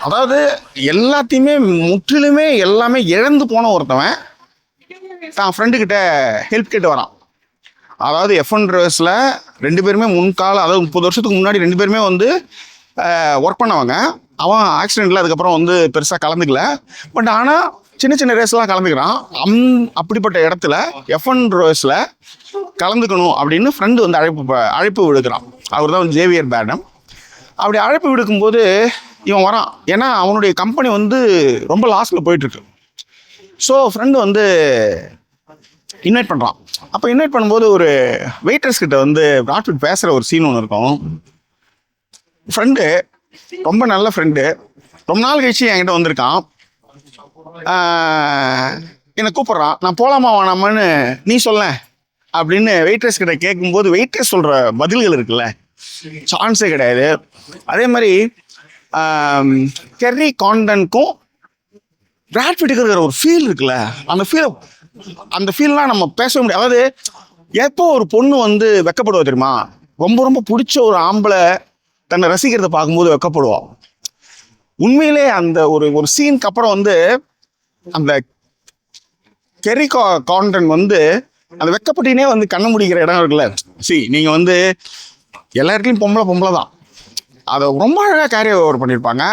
அதாவது எல்லாத்தையுமே முற்றிலுமே எல்லாமே இழந்து போன ஒருத்தவன் தான் ஃப்ரெண்டுக்கிட்ட ஹெல்ப் கேட்டு வரான். அதாவது F1 ரேஸில் 2 பேருமே முன்கால, அதாவது 30 வருஷத்துக்கு முன்னாடி 2 பேருமே வந்து ஒர்க் பண்ணவங்க. அவன் ஆக்சிடெண்ட்டில் அதுக்கப்புறம் வந்து பெருசாக கலந்துக்கல. பட் ஆனால் சின்ன சின்ன ரேஸ்லாம் கலந்துக்கிறான். அப்படிப்பட்ட இடத்துல F1 ரேஸில் கலந்துக்கணும் அப்படின்னு ஃப்ரெண்டு வந்து அழைப்பு விடுக்கிறான். அவர் தான் ஜேவியர் பேடம். அப்படி அழைப்பு விடுக்கும்போது இவன் வரான். ஏன்னா அவனுடைய கம்பெனி வந்து ரொம்ப லாஸில் போயிட்டுருக்கு. ஸோ ஃப்ரெண்டு வந்து இன்வைட் பண்ணுறான். அப்போ இன்வைட் பண்ணும்போது ஒரு வெயிட்டர்ஸ் கிட்ட வந்து பிராட்பிட் பேசுகிற ஒரு சீன் ஒன்று இருக்கும். ஃப்ரெண்டு ரொம்ப நல்ல ஃப்ரெண்டு, ரொம்ப நாள் கழிச்சு என்கிட்ட வந்திருக்கான். என்னை கூப்பிட்றான். நான் போகலாமா வேணாமான்னு நீ சொல்ல அப்படின்னு வெயிட்டர்ஸ் கிட்ட கேட்கும்போது வெயிட்டர்ஸ் சொல்கிற பதில்கள் இருக்குல்ல, சான்ஸே கிடையாது. அதே மாதிரி கெர்ரி காண்டனுக்கும் பிராட்பிட்டுக்கு இருக்கிற ஒரு ஃபீல் இருக்குல்ல, அந்த ஃபீல்லாம் நம்ம பேச முடியாது. அதாவது எப்போ ஒரு பொண்ணு வந்து வெக்கப்படுவா தெரியுமா? ரொம்ப ரொம்ப பிடிச்ச ஒரு ஆம்பளை தன்னை ரசிக்கிறத பார்க்கும்போது வெக்கப்படுவான். உண்மையிலே அந்த ஒரு சீனுக்கு அப்புறம் வந்து அந்த கெர்ரி காண்டன் வந்து அந்த வெக்கப்பட்டினே வந்து கண்ண முடிக்கிற இடம் இருக்குல்ல. நீங்கள் வந்து எல்லா இடத்துலையும் பொம்பளை தான். அதை ரொம்ப அழகாக கேரி ஓவர் பண்ணியிருப்பாங்க.